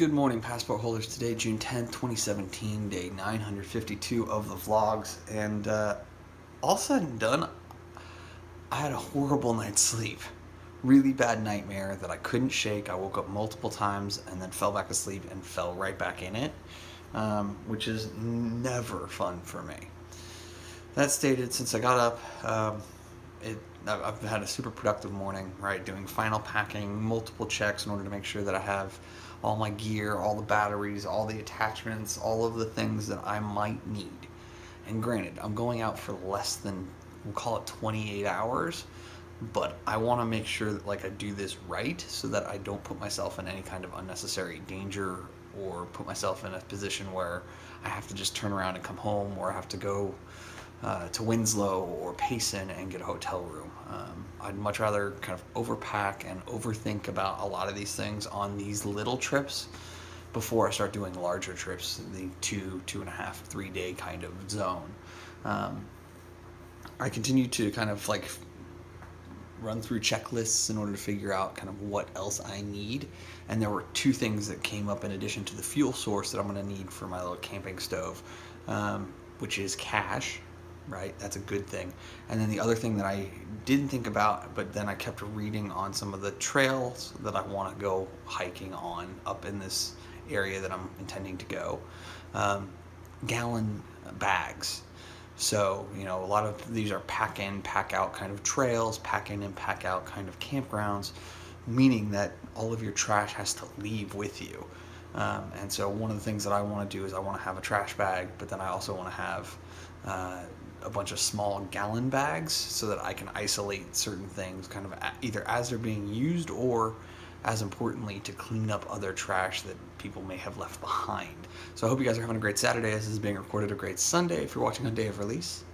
Good morning, passport holders. Today, June 10th, 2017, day 952 of the vlogs. And all said and done, I had a horrible night's sleep. Really bad nightmare that I couldn't shake. I woke up multiple times and then fell back asleep and fell right back in it, which is never fun for me. That stated, since I got up, I've had a super productive morning, right? Doing final packing, multiple checks in order to make sure that I have all my gear, all the batteries, all the attachments, all of the things that I might need. And granted, I'm going out for less than, we'll call it 28 hours, but I want to make sure that I do this right so that I don't put myself in any kind of unnecessary danger or put myself in a position where I have to just turn around and come home, or I have to go to Winslow or Payson and get a hotel room. I'd much rather kind of overpack and overthink about a lot of these things on these little trips before I start doing larger trips, the 2.5, 3 day kind of zone. I continue to kind of run through checklists in order to figure out kind of what else I need. And there were two things that came up in addition to the fuel source that I'm going to need for my little camping stove, which is cash. Right, that's a good thing. And then the other thing that I didn't think about, but then I kept reading on some of the trails that I want to go hiking on up in this area that I'm intending to go, gallon bags. So, a lot of these are pack in, pack out kind of trails, pack in and pack out kind of campgrounds, meaning that all of your trash has to leave with you. And so one of the things that I want to do is I want to have a trash bag, but then I also want to have a bunch of small gallon bags so that I can isolate certain things kind of either as they're being used or, as importantly, to clean up other trash that people may have left behind. So I hope you guys are having a great Saturday. This is being recorded a great Sunday if you're watching on day of release.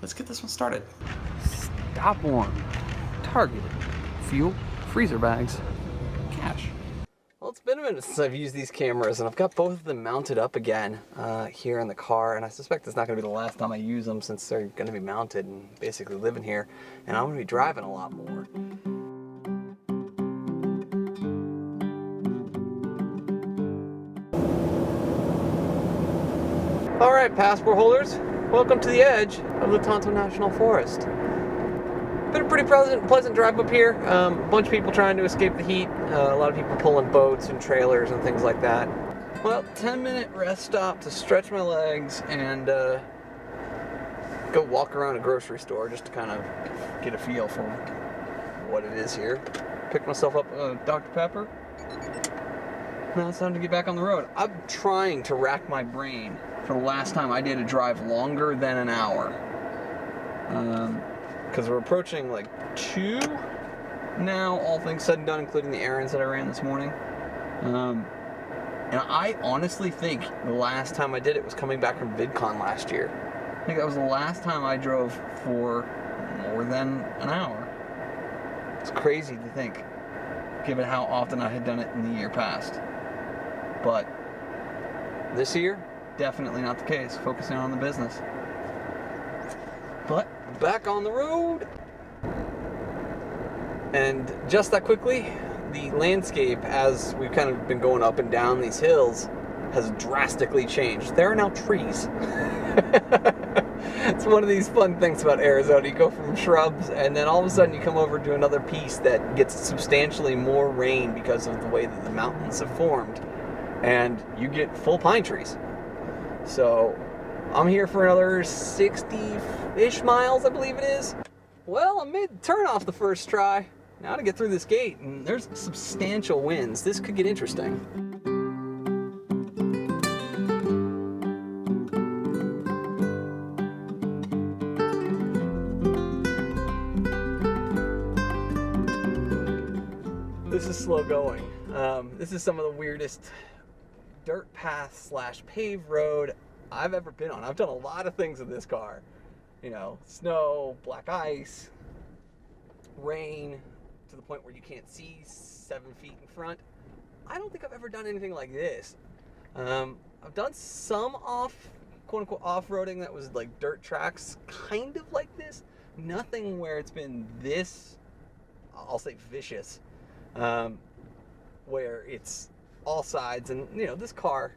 Let's get this one started. Stop warm, Target, fuel, freezer bags, cash. Well, it's been a minute since I've used these cameras, and I've got both of them mounted up again here in the car, and I suspect it's not going to be the last time I use them since they're going to be mounted and basically living here, and I'm going to be driving a lot more. All right, passport holders, welcome to the edge of the Tonto National Forest. Been a pretty pleasant drive up here. A bunch of people trying to escape the heat. A lot of people pulling boats and trailers and things like that. Well, 10-minute rest stop to stretch my legs and go walk around a grocery store just to kind of get a feel for what it is here. Picked myself up Dr. Pepper. Now it's time to get back on the road. I'm trying to rack my brain for the last time I did a drive longer than an hour. Because we're approaching 2 now, all things said and done, including the errands that I ran this morning. And I honestly think the last time I did it was coming back from VidCon last year. I think that was the last time I drove for more than an hour. It's crazy to think, given how often I had done it in the year past. But this year, definitely not the case, focusing on the business. But back on the road. And just that quickly, the landscape, as we've kind of been going up and down these hills, has drastically changed. There are now trees. It's one of these fun things about Arizona. You go from shrubs, and then all of a sudden you come over to another piece that gets substantially more rain because of the way that the mountains have formed, and you get full pine trees. So I'm here for another 60-ish miles, I believe it is. Well, I made the turn off the first try. Now to get through this gate, and there's substantial winds. This could get interesting. This is slow going. This is some of the weirdest dirt path / paved road I've ever been on. I've done a lot of things with this car. Snow, black ice, rain, to the point where you can't see 7 feet in front. I don't think I've ever done anything like this. I've done some quote-unquote off-roading that was like dirt tracks, kind of like this. Nothing where it's been this, I'll say vicious, where it's all sides, and this car,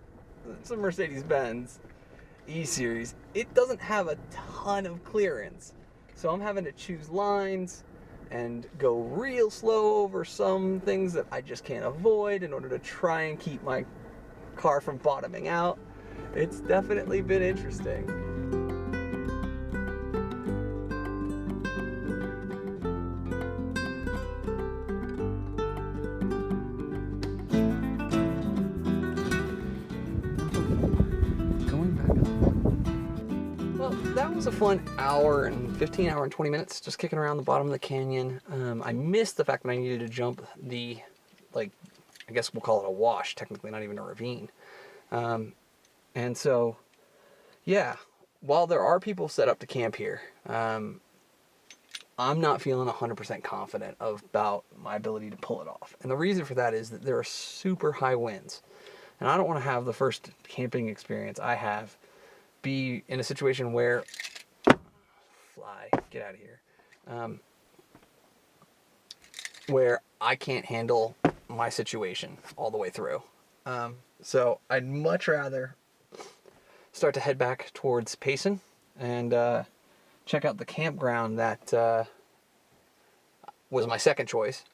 it's a Mercedes-Benz E-Series, it doesn't have a ton of clearance, so I'm having to choose lines and go real slow over some things that I just can't avoid in order to try and keep my car from bottoming out. It's definitely been interesting. That was a fun hour and 20 minutes just kicking around the bottom of the canyon. I missed the fact that I needed to jump the, I guess we'll call it a wash, technically not even a ravine. And so, yeah, while there are people set up to camp here, I'm not feeling 100% confident about my ability to pull it off. And the reason for that is that there are super high winds. And I don't want to have the first camping experience I have be in a situation where, get out of here, where I can't handle my situation all the way through. So I'd much rather start to head back towards Payson and check out the campground that was my second choice,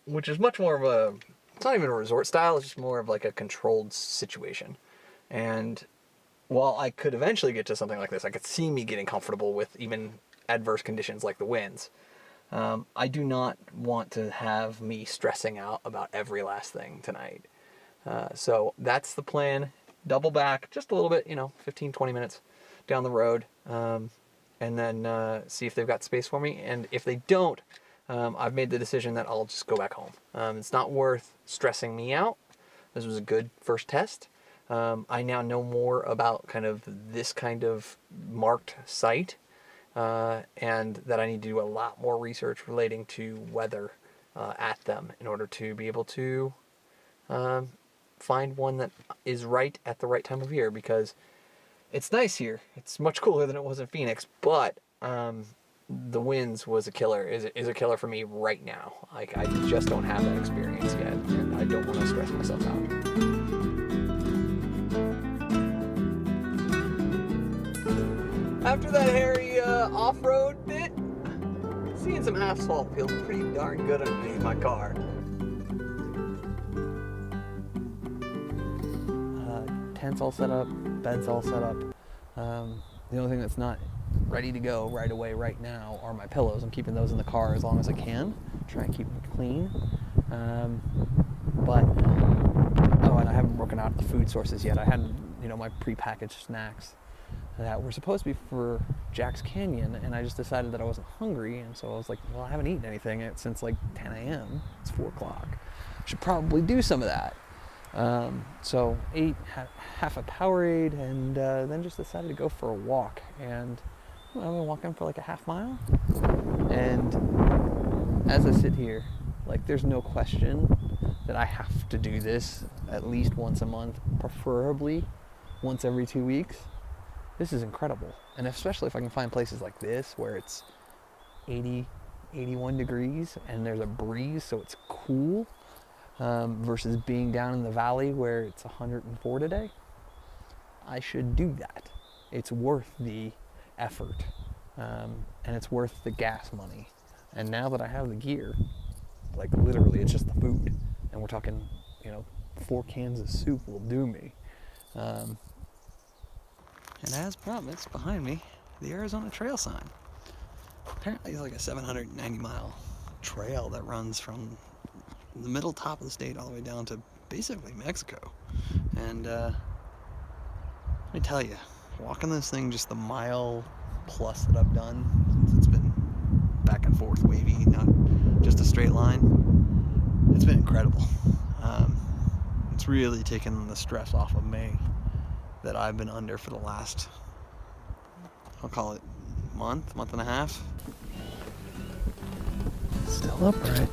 which is much more of it's not even a resort style, it's just more of like a controlled situation. And while I could eventually get to something like this, I could see me getting comfortable with even adverse conditions like the winds. I do not want to have me stressing out about every last thing tonight. So that's the plan. Double back just a little bit, 15, 20 minutes down the road, and then see if they've got space for me. And if they don't, I've made the decision that I'll just go back home. It's not worth stressing me out. This was a good first test. I now know more about this kind of marked site, and that I need to do a lot more research relating to weather at them in order to be able to find one that is right at the right time of year, because it's nice here. It's much cooler than it was in Phoenix, but the winds was a killer, is a killer for me right now. I just don't have that experience yet, and I don't want to stress myself out. After that hairy off-road bit, seeing some asphalt feels pretty darn good underneath my car. Tent's all set up, bed's all set up. The only thing that's not ready to go right away right now are my pillows. I'm keeping those in the car as long as I can, try and keep them clean. And I haven't broken out the food sources yet. I had, my prepackaged snacks that were supposed to be for Jack's Canyon, and I just decided that I wasn't hungry, and so I was like, well, I haven't eaten anything since 10 a.m. It's 4 o'clock. I should probably do some of that. So ate half a Powerade, and then just decided to go for a walk. And I've been walking for a half mile. And as I sit here, there's no question that I have to do this at least once a month, preferably once every 2 weeks. This is incredible. And especially if I can find places like this where it's 80, 81 degrees and there's a breeze, so it's cool, versus being down in the valley where it's 104 today. I should do that. It's worth the effort, and it's worth the gas money. And now that I have the gear, literally it's just the food, and we're talking 4 cans of soup will do me. And as promised, behind me, the Arizona Trail sign. Apparently it's a 790 mile trail that runs from the middle top of the state all the way down to basically Mexico. And let me tell you, walking this thing just the mile plus that I've done, since it's been back and forth wavy, not just a straight line, it's been incredible. It's really taken the stress off of me that I've been under for the last, I'll call it month and a half. Still upright.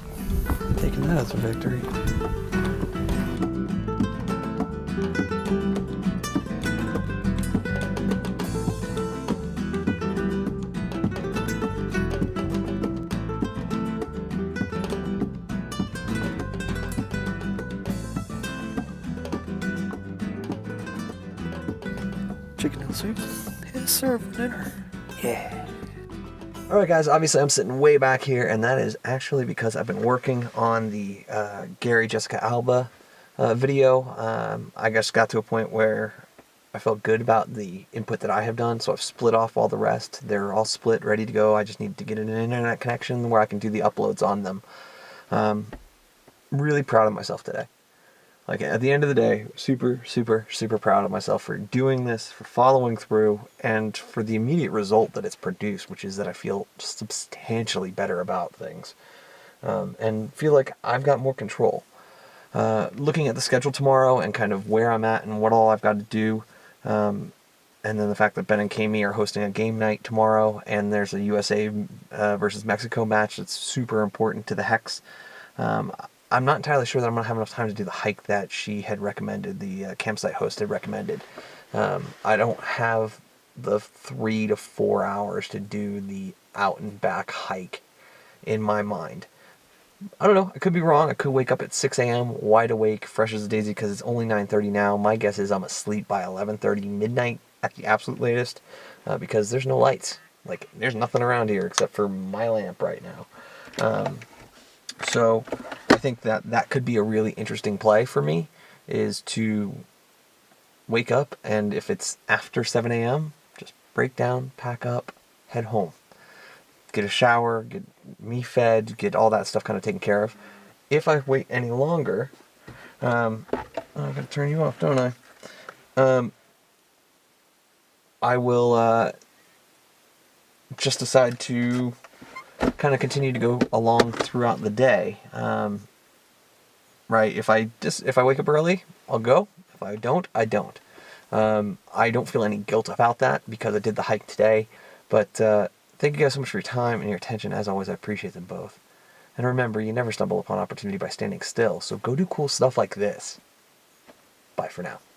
Taking that as a victory. chicken noodle soup is served for dinner. Yeah. Alright guys, obviously I'm sitting way back here, and that is actually because I've been working on the Gary Jessica Alba video. I just got to a point where I felt good about the input that I have done, so I've split off all the rest. They're all split, ready to go. I just need to get an internet connection where I can do the uploads on them. Really proud of myself today. Like, at the end of the day, super, super, super proud of myself for doing this, for following through, and for the immediate result that it's produced, which is that I feel substantially better about things. And feel like I've got more control. Looking at the schedule tomorrow and kind of where I'm at and what all I've got to do, and then the fact that Ben and Kami are hosting a game night tomorrow, and there's a USA versus Mexico match that's super important to the Hex. I'm not entirely sure that I'm going to have enough time to do the hike that she had recommended, the campsite host had recommended. I don't have the 3 to 4 hours to do the out and back hike in my mind. I don't know. I could be wrong. I could wake up at 6 a.m. wide awake, fresh as a daisy, because it's only 9:30 now. My guess is I'm asleep by 11:30 midnight at the absolute latest, because there's no lights. Like, there's nothing around here except for my lamp right now. So I think that could be a really interesting play for me, is to wake up, and if it's after 7 a.m., just break down, pack up, head home. Get a shower, get me fed, get all that stuff kind of taken care of. If I wait any longer, I've got to turn you off, don't I? I will just decide to kind of continue to go along throughout the day. Right? If I wake up early, I'll go. If I don't, I don't. I don't feel any guilt about that because I did the hike today. But thank you guys so much for your time and your attention. As always, I appreciate them both. And remember, you never stumble upon opportunity by standing still. So go do cool stuff like this. Bye for now.